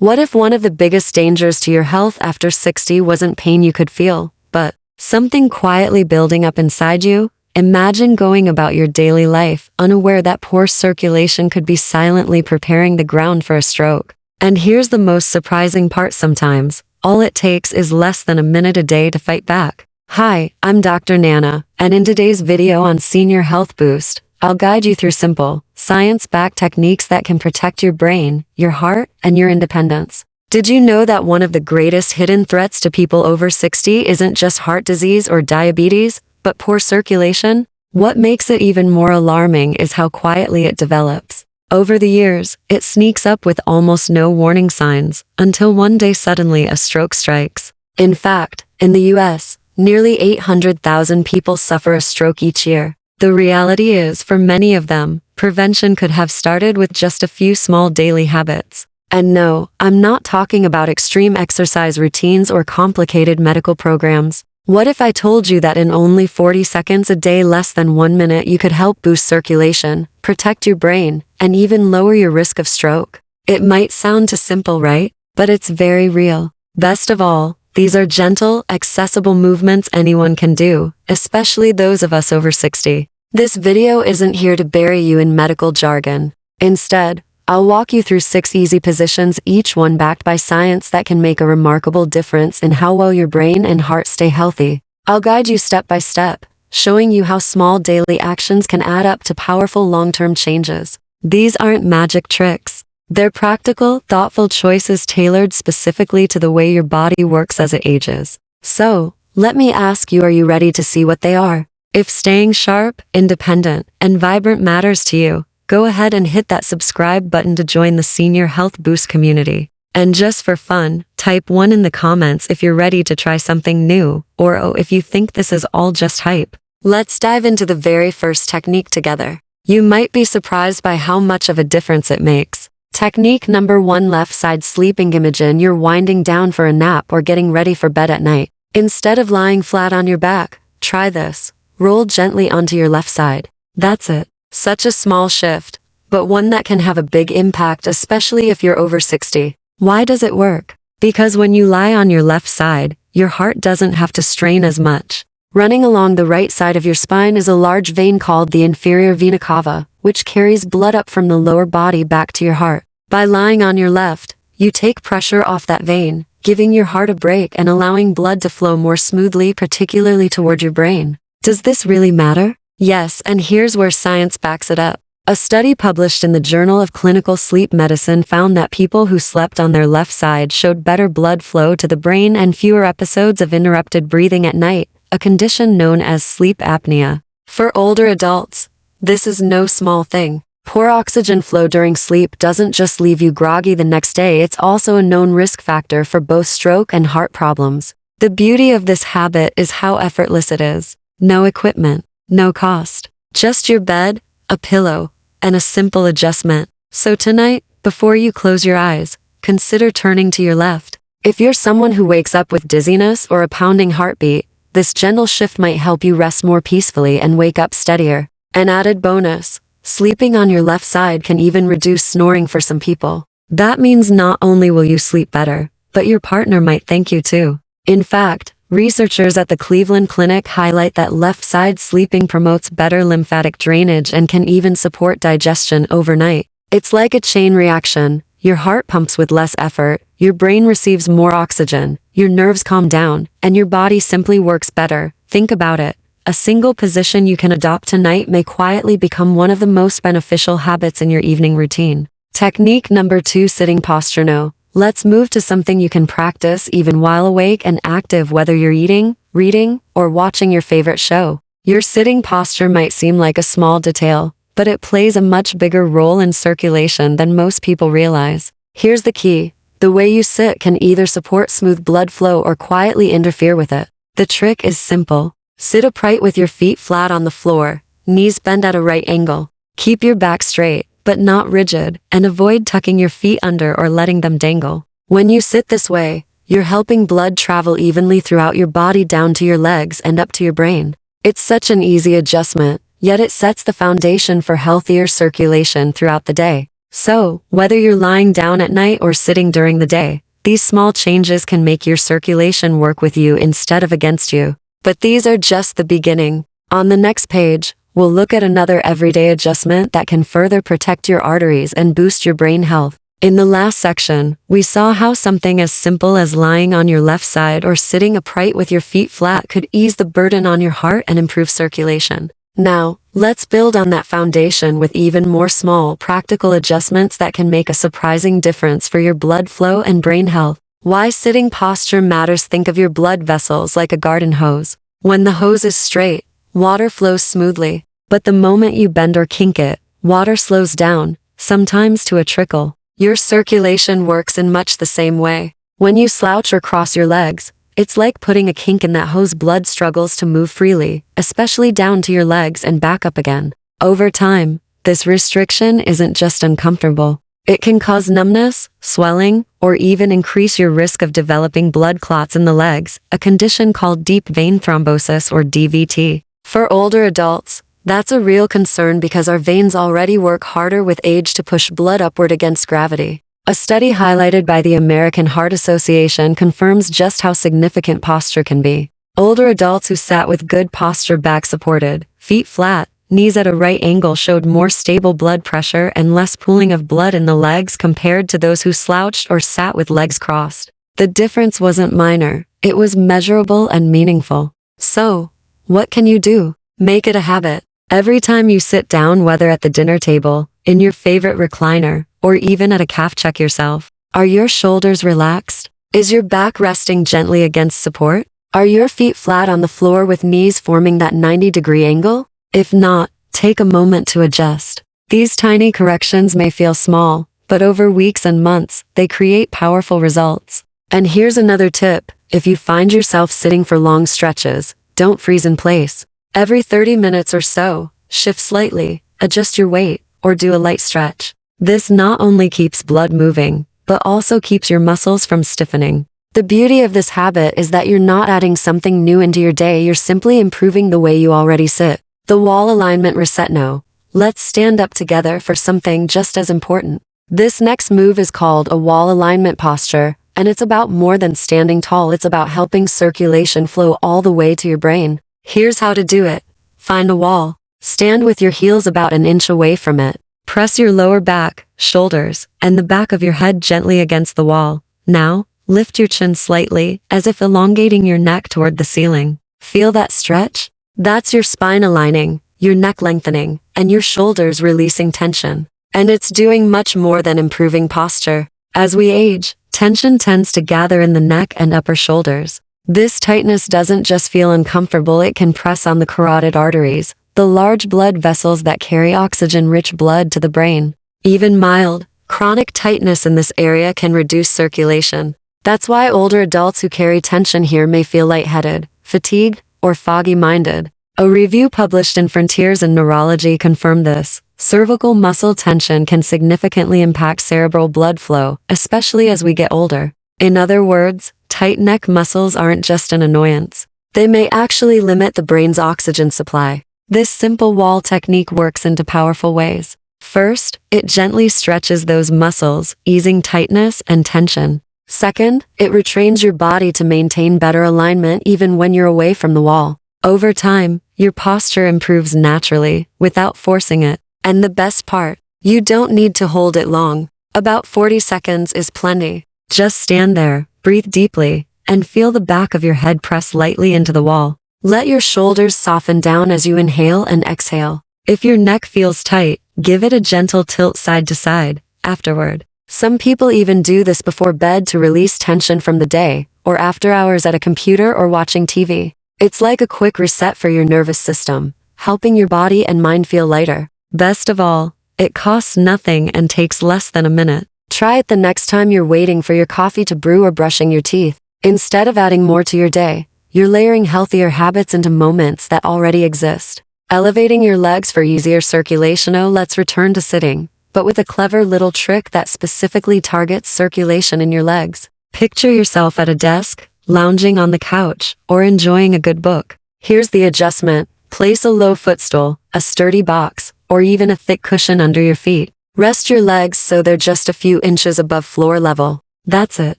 What if one of the biggest dangers to your health after 60 wasn't pain you could feel, but something quietly building up inside you? Imagine going about your daily life unaware that poor circulation could be silently preparing the ground for a stroke. And here's the most surprising part sometimes. All it takes is less than a minute a day to fight back. Hi, I'm Dr. Nana, and in today's video on Senior Health Boost, I'll guide you through simple, science-backed techniques that can protect your brain, your heart, and your independence. Did you know that one of the greatest hidden threats to people over 60 isn't just heart disease or diabetes, but poor circulation? What makes it even more alarming is how quietly it develops. Over the years, it sneaks up with almost no warning signs, until one day suddenly a stroke strikes. In fact, in the US, nearly 800,000 people suffer a stroke each year. The reality is, for many of them, prevention could have started with just a few small daily habits. And no, I'm not talking about extreme exercise routines or complicated medical programs. What if I told you that in only 40 seconds a day, less than 1 minute, you could help boost circulation, protect your brain, and even lower your risk of stroke? It might sound too simple, right? But it's very real. Best of all, these are gentle, accessible movements anyone can do, especially those of us over 60. This video isn't here to bury you in medical jargon. Instead, I'll walk you through 6 easy positions, each one backed by science, that can make a remarkable difference in how well your brain and heart stay healthy. I'll guide you step by step, showing you how small daily actions can add up to powerful long-term changes. These aren't magic tricks. They're practical, thoughtful choices tailored specifically to the way your body works as it ages. So, let me ask you, are you ready to see what they are? If staying sharp, independent, and vibrant matters to you, go ahead and hit that subscribe button to join the Senior Health Boost community. And just for fun, type 1 in the comments if you're ready to try something new, or if you think this is all just hype. Let's dive into the very first technique together. You might be surprised by how much of a difference it makes. Technique number 1: left side sleeping. Imagine you're winding down for a nap or getting ready for bed at night. Instead of lying flat on your back, try this. Roll gently onto your left side. That's it. Such a small shift, but one that can have a big impact, especially if you're over 60. Why does it work? Because when you lie on your left side, your heart doesn't have to strain as much. Running along the right side of your spine is a large vein called the inferior vena cava, which carries blood up from the lower body back to your heart. By lying on your left, you take pressure off that vein, giving your heart a break and allowing blood to flow more smoothly, particularly toward your brain. Does this really matter? Yes, and here's where science backs it up. A study published in the Journal of Clinical Sleep Medicine found that people who slept on their left side showed better blood flow to the brain and fewer episodes of interrupted breathing at night, a condition known as sleep apnea. For older adults, this is no small thing. Poor oxygen flow during sleep doesn't just leave you groggy the next day, it's also a known risk factor for both stroke and heart problems. The beauty of this habit is how effortless it is. No equipment. No cost. Just your bed, a pillow, and a simple adjustment. So tonight, before you close your eyes, consider turning to your left. If you're someone who wakes up with dizziness or a pounding heartbeat, this gentle shift might help you rest more peacefully and wake up steadier. An added bonus: sleeping on your left side can even reduce snoring for some people. That means not only will you sleep better, but your partner might thank you too. In fact, researchers at the Cleveland Clinic highlight that left-side sleeping promotes better lymphatic drainage and can even support digestion overnight. It's like a chain reaction. Your heart pumps with less effort, your brain receives more oxygen, your nerves calm down, and your body simply works better. Think about it. A single position you can adopt tonight may quietly become one of the most beneficial habits in your evening routine. Technique number 2: sitting posture. Now, let's move to something you can practice even while awake and active, whether you're eating, reading, or watching your favorite show. Your sitting posture might seem like a small detail, but it plays a much bigger role in circulation than most people realize. Here's the key: the way you sit can either support smooth blood flow or quietly interfere with it. The trick is simple. Sit upright with your feet flat on the floor, knees bent at a right angle. Keep your back straight, but not rigid, and avoid tucking your feet under or letting them dangle. When you sit this way, you're helping blood travel evenly throughout your body down to your legs and up to your brain. It's such an easy adjustment, yet it sets the foundation for healthier circulation throughout the day. So, whether you're lying down at night or sitting during the day, these small changes can make your circulation work with you instead of against you. But these are just the beginning. On the next page, we'll look at another everyday adjustment that can further protect your arteries and boost your brain health. In the last section, we saw how something as simple as lying on your left side or sitting upright with your feet flat could ease the burden on your heart and improve circulation. Now, let's build on that foundation with even more small, practical adjustments that can make a surprising difference for your blood flow and brain health. Why sitting posture matters. Think of your blood vessels like a garden hose. When the hose is straight, water flows smoothly. But the moment you bend or kink it, water slows down, sometimes to a trickle. Your circulation works in much the same way. When you slouch or cross your legs, it's like putting a kink in that hose. Blood struggles to move freely, especially down to your legs and back up again. Over time, this restriction isn't just uncomfortable. It can cause numbness, swelling, or even increase your risk of developing blood clots in the legs, a condition called deep vein thrombosis or DVT. For older adults, that's a real concern because our veins already work harder with age to push blood upward against gravity. A study highlighted by the American Heart Association confirms just how significant posture can be. Older adults who sat with good posture, back supported, feet flat, knees at a right angle showed more stable blood pressure and less pooling of blood in the legs compared to those who slouched or sat with legs crossed. The difference wasn't minor, it was measurable and meaningful. So, what can you do? Make it a habit. Every time you sit down, whether at the dinner table, in your favorite recliner, or even at a cafe, check yourself. Are your shoulders relaxed? Is your back resting gently against support? Are your feet flat on the floor with knees forming that 90-degree angle? If not, take a moment to adjust. These tiny corrections may feel small, but over weeks and months, they create powerful results. And here's another tip. If you find yourself sitting for long stretches, don't freeze in place. Every 30 minutes or so, shift slightly, adjust your weight, or do a light stretch. This not only keeps blood moving, but also keeps your muscles from stiffening. The beauty of this habit is that you're not adding something new into your day, you're simply improving the way you already sit. The wall alignment reset. Now, let's stand up together for something just as important. This next move is called a wall alignment posture, and it's about more than standing tall, it's about helping circulation flow all the way to your brain. Here's how to do it. Find a wall. Stand with your heels about an inch away from it. Press your lower back, shoulders, and the back of your head gently against the wall. Now, lift your chin slightly, as if elongating your neck toward the ceiling. Feel that stretch? That's your spine aligning, your neck lengthening, and your shoulders releasing tension. And it's doing much more than improving posture. As we age, tension tends to gather in the neck and upper shoulders. This tightness doesn't just feel uncomfortable, it can press on the carotid arteries, the large blood vessels that carry oxygen-rich blood to the brain. Even mild, chronic tightness in this area can reduce circulation. That's why older adults who carry tension here may feel lightheaded, fatigued, or foggy-minded. A review published in Frontiers in Neurology confirmed this. Cervical muscle tension can significantly impact cerebral blood flow, especially as we get older. In other words, tight neck muscles aren't just an annoyance. They may actually limit the brain's oxygen supply. This simple wall technique works in powerful ways. First, it gently stretches those muscles, easing tightness and tension. Second, it retrains your body to maintain better alignment even when you're away from the wall. Over time, your posture improves naturally, without forcing it. And the best part, you don't need to hold it long. About 40 seconds is plenty. Just stand there, breathe deeply, and feel the back of your head press lightly into the wall. Let your shoulders soften down as you inhale and exhale. If your neck feels tight, give it a gentle tilt side to side. Afterward, some people even do this before bed to release tension from the day, or after hours at a computer or watching TV. It's like a quick reset for your nervous system, helping your body and mind feel lighter. Best of all, it costs nothing and takes less than a minute. Try it the next time you're waiting for your coffee to brew or brushing your teeth. Instead of adding more to your day, you're layering healthier habits into moments that already exist. Elevating your legs for easier circulation. Oh, let's return to sitting, but with a clever little trick that specifically targets circulation in your legs. Picture yourself at a desk, lounging on the couch, or enjoying a good book. Here's the adjustment. Place a low footstool, a sturdy box, or even a thick cushion under your feet. Rest your legs so they're just a few inches above floor level. That's it.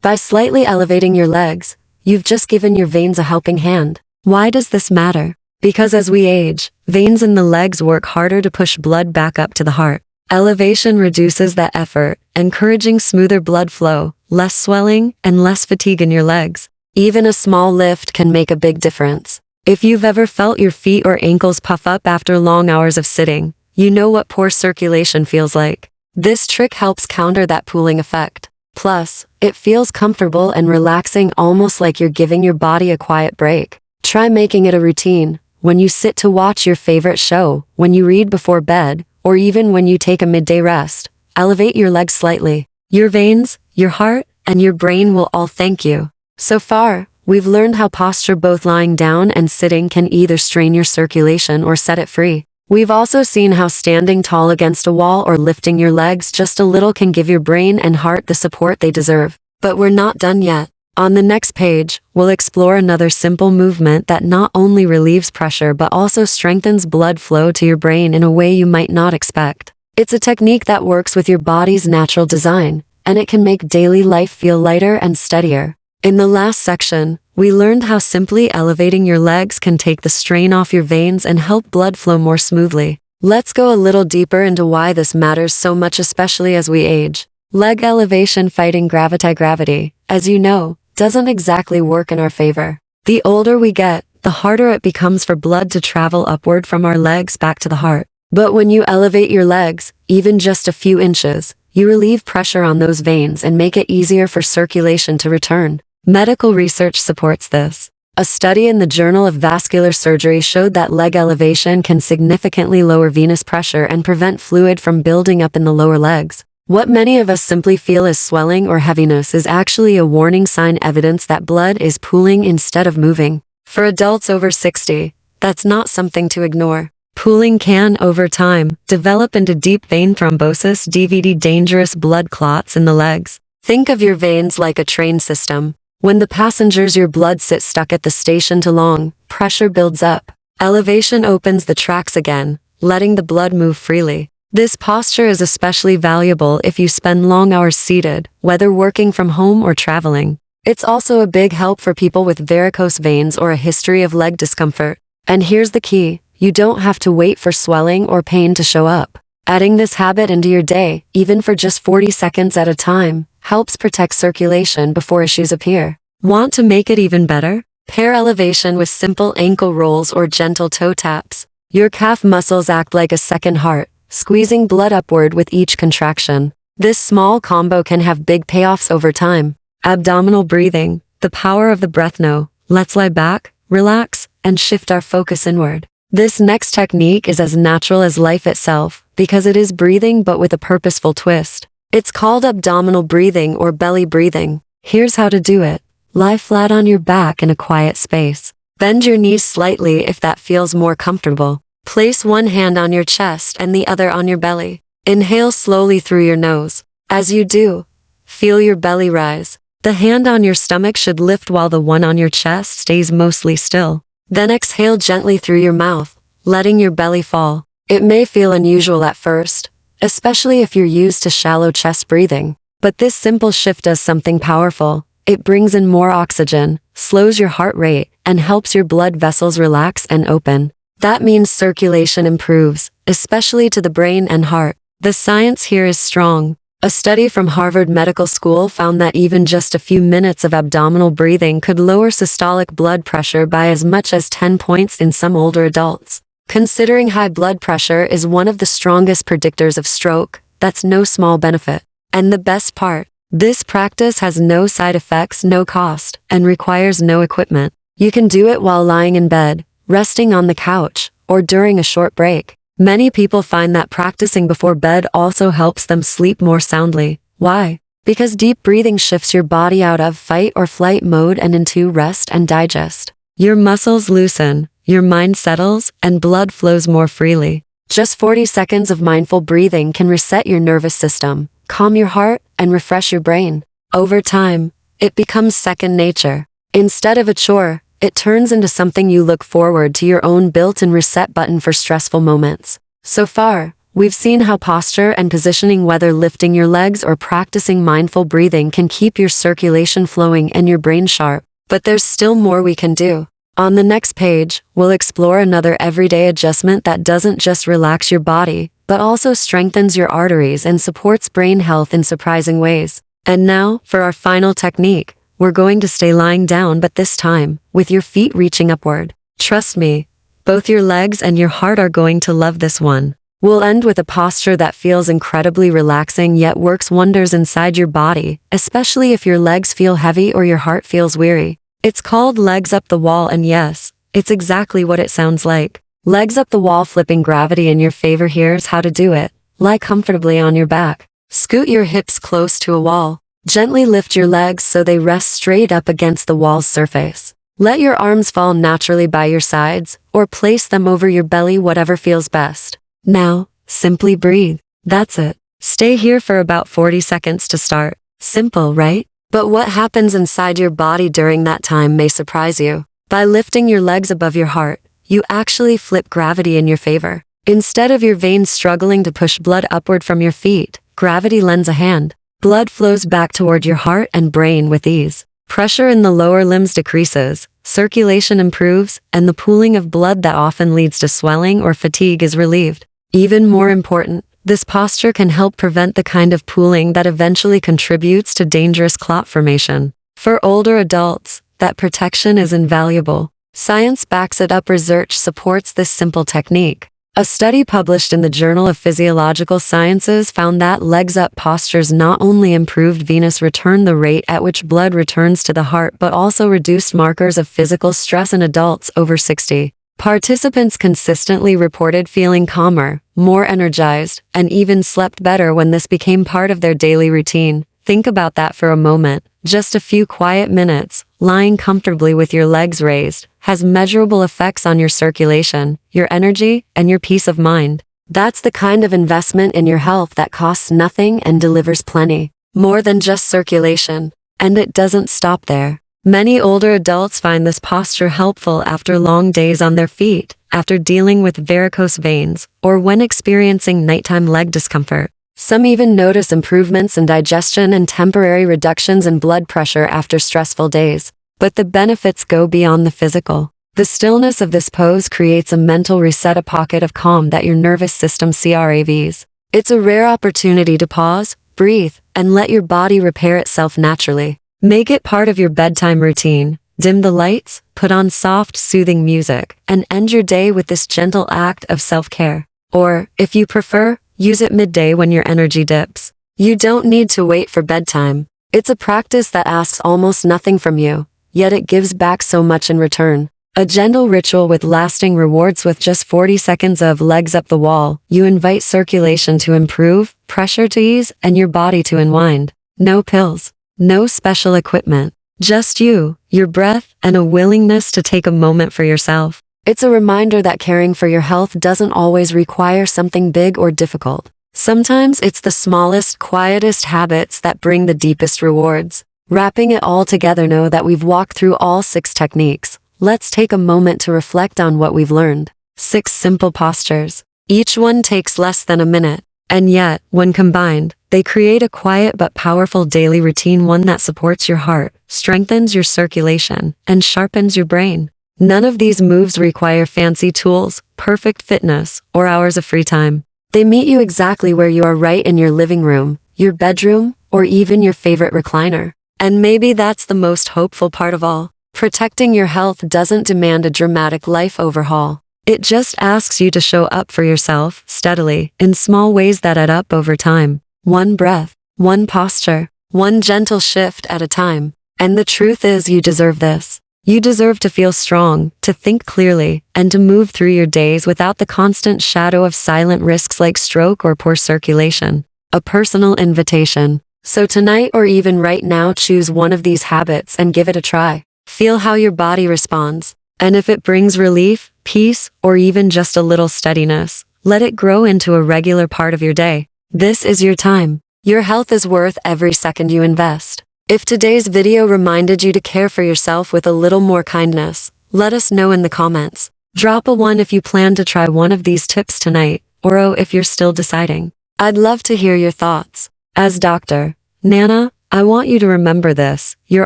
By slightly elevating your legs, you've just given your veins a helping hand. Why does this matter? Because as we age, veins in the legs work harder to push blood back up to the heart. Elevation reduces that effort, encouraging smoother blood flow, less swelling, and less fatigue in your legs. Even a small lift can make a big difference. If you've ever felt your feet or ankles puff up after long hours of sitting, you know what poor circulation feels like. This trick helps counter that pooling effect. Plus, it feels comfortable and relaxing, almost like you're giving your body a quiet break. Try making it a routine. When you sit to watch your favorite show, when you read before bed, or even when you take a midday rest, elevate your legs slightly. Your veins, your heart, and your brain will all thank you. So far, we've learned how posture, both lying down and sitting, can either strain your circulation or set it free. We've also seen how standing tall against a wall or lifting your legs just a little can give your brain and heart the support they deserve. But we're not done yet. On the next page, we'll explore another simple movement that not only relieves pressure but also strengthens blood flow to your brain in a way you might not expect. It's a technique that works with your body's natural design, and it can make daily life feel lighter and steadier. In the last section, we learned how simply elevating your legs can take the strain off your veins and help blood flow more smoothly. Let's go a little deeper into why this matters so much, especially as we age. Leg elevation fighting gravity, as you know, doesn't exactly work in our favor. The older we get, the harder it becomes for blood to travel upward from our legs back to the heart. But when you elevate your legs, even just a few inches, you relieve pressure on those veins and make it easier for circulation to return. Medical research supports this. A study in the Journal of Vascular Surgery showed that leg elevation can significantly lower venous pressure and prevent fluid from building up in the lower legs. What many of us simply feel as swelling or heaviness is actually a warning sign, evidence that blood is pooling instead of moving. For adults over 60, that's not something to ignore. Pooling can, over time, develop into deep vein thrombosis, DVD, dangerous blood clots in the legs. Think of your veins like a train system. When the passengers, your blood, sit stuck at the station too long, pressure builds up. Elevation opens the tracks again, letting the blood move freely. This posture is especially valuable if you spend long hours seated, whether working from home or traveling. It's also a big help for people with varicose veins or a history of leg discomfort. And here's the key, you don't have to wait for swelling or pain to show up. Adding this habit into your day, even for just 40 seconds at a time, helps protect circulation before issues appear. Want to make it even better? Pair elevation with simple ankle rolls or gentle toe taps. Your calf muscles act like a second heart, squeezing blood upward with each contraction. This small combo can have big payoffs over time. Abdominal breathing, the power of the breath. Now, let's lie back, relax, and shift our focus inward. This next technique is as natural as life itself, because it is breathing but with a purposeful twist. It's called abdominal breathing or belly breathing. Here's how to do it. Lie flat on your back in a quiet space. Bend your knees slightly if that feels more comfortable. Place one hand on your chest and the other on your belly. Inhale slowly through your nose. As you do, feel your belly rise. The hand on your stomach should lift while the one on your chest stays mostly still. Then exhale gently through your mouth, letting your belly fall. It may feel unusual at first, especially if you're used to shallow chest breathing. But this simple shift does something powerful. It brings in more oxygen, slows your heart rate, and helps your blood vessels relax and open. That means circulation improves, especially to the brain and heart. The science here is strong. A study from Harvard Medical School found that even just a few minutes of abdominal breathing could lower systolic blood pressure by as much as 10 points in some older adults. Considering high blood pressure is one of the strongest predictors of stroke, that's no small benefit. And the best part, this practice has no side effects, no cost, and requires no equipment. You can do it while lying in bed, resting on the couch, or during a short break. Many people find that practicing before bed also helps them sleep more soundly. Why? Because deep breathing shifts your body out of fight or flight mode and into rest and digest. Your muscles loosen, your mind settles, and blood flows more freely. Just 40 seconds of mindful breathing can reset your nervous system, calm your heart, and refresh your brain. Over time, it becomes second nature. Instead of a chore, it turns into something you look forward to, your own built-in reset button for stressful moments. So far, we've seen how posture and positioning, whether lifting your legs or practicing mindful breathing, can keep your circulation flowing and your brain sharp. But there's still more we can do. On the next page, we'll explore another everyday adjustment that doesn't just relax your body, but also strengthens your arteries and supports brain health in surprising ways. And now, for our final technique, we're going to stay lying down, but this time, with your feet reaching upward. Trust me, both your legs and your heart are going to love this one. We'll end with a posture that feels incredibly relaxing yet works wonders inside your body, especially if your legs feel heavy or your heart feels weary. It's called legs up the wall, and yes, it's exactly what it sounds like. Legs up the wall, flipping gravity in your favor. Here's how to do it. Lie comfortably on your back. Scoot your hips close to a wall. Gently lift your legs so they rest straight up against the wall's surface. Let your arms fall naturally by your sides, or place them over your belly, whatever feels best. Now, simply breathe. That's it. Stay here for about 40 seconds to start. Simple, right? But what happens inside your body during that time may surprise you. By lifting your legs above your heart, you actually flip gravity in your favor. Instead of your veins struggling to push blood upward from your feet, gravity lends a hand. Blood flows back toward your heart and brain with ease. Pressure in the lower limbs decreases, circulation improves, and the pooling of blood that often leads to swelling or fatigue is relieved. Even more important, this posture can help prevent the kind of pooling that eventually contributes to dangerous clot formation. For older adults, that protection is invaluable. Science backs it up. Research supports this simple technique. A study published in the Journal of Physiological Sciences found that legs up postures not only improved venous return, the rate at which blood returns to the heart, but also reduced markers of physical stress in adults over 60. Participants consistently reported feeling calmer, more energized, and even slept better when this became part of their daily routine. Think about that for a moment. Just a few quiet minutes, lying comfortably with your legs raised, has measurable effects on your circulation, your energy, and your peace of mind. That's the kind of investment in your health that costs nothing and delivers plenty. More than just circulation. And it doesn't stop there. Many older adults find this posture helpful after long days on their feet, after dealing with varicose veins, or when experiencing nighttime leg discomfort. Some even notice improvements in digestion and temporary reductions in blood pressure after stressful days. But the benefits go beyond the physical. The stillness of this pose creates a mental reset, a pocket of calm that your nervous system craves. It's a rare opportunity to pause, breathe, and let your body repair itself naturally. Make it part of your bedtime routine. Dim the lights, put on soft, soothing music, and end your day with this gentle act of self-care. Or, if you prefer, use it midday when your energy dips. You don't need to wait for bedtime. It's a practice that asks almost nothing from you, yet it gives back so much in return. A gentle ritual with lasting rewards. With just 40 seconds of legs up the wall, you invite circulation to improve, pressure to ease, and your body to unwind. No pills, no special equipment, just you, your breath, and a willingness to take a moment for yourself. It's a reminder that caring for your health doesn't always require something big or difficult. Sometimes it's the smallest, quietest habits that bring the deepest rewards. Wrapping it all together, know that we've walked through all 6 techniques. Let's take a moment to reflect on what we've learned. 6 simple postures. Each one takes less than a minute. And yet, when combined, they create a quiet but powerful daily routine, one that supports your heart, strengthens your circulation, and sharpens your brain. None of these moves require fancy tools, perfect fitness, or hours of free time. They meet you exactly where you are, right in your living room, your bedroom, or even your favorite recliner. And maybe that's the most hopeful part of all. Protecting your health doesn't demand a dramatic life overhaul. It just asks you to show up for yourself, steadily, in small ways that add up over time. One breath, one posture, one gentle shift at a time. And the truth is, you deserve this. You deserve to feel strong, to think clearly, and to move through your days without the constant shadow of silent risks like stroke or poor circulation. A personal invitation. So tonight, or even right now, choose one of these habits and give it a try. Feel how your body responds. And if it brings relief, peace, or even just a little steadiness, let it grow into a regular part of your day. This is your time. Your health is worth every second you invest. If today's video reminded you to care for yourself with a little more kindness, let us know in the comments. Drop a 1 if you plan to try one of these tips tonight, or oh if you're still deciding. I'd love to hear your thoughts. As Dr. Nana, I want you to remember this. Your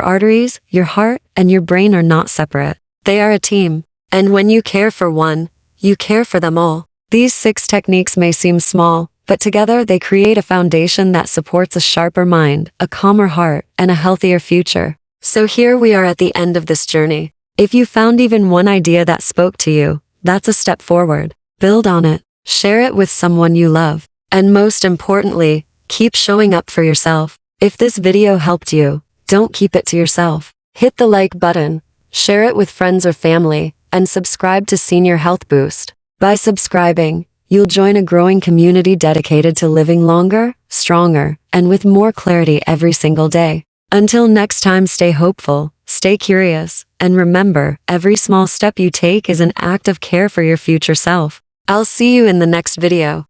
arteries, your heart, and your brain are not separate. They are a team. And when you care for one, you care for them all. These 6 techniques may seem small, but together they create a foundation that supports a sharper mind, a calmer heart, and a healthier future. So here we are at the end of this journey. If you found even one idea that spoke to you, that's a step forward. Build on it. Share it with someone you love. And most importantly, keep showing up for yourself. If this video helped you, don't keep it to yourself. Hit the like button, share it with friends or family, and subscribe to Senior Health Boost. By subscribing, you'll join a growing community dedicated to living longer, stronger, and with more clarity every single day. Until next time, stay hopeful, stay curious, and remember, every small step you take is an act of care for your future self. I'll see you in the next video.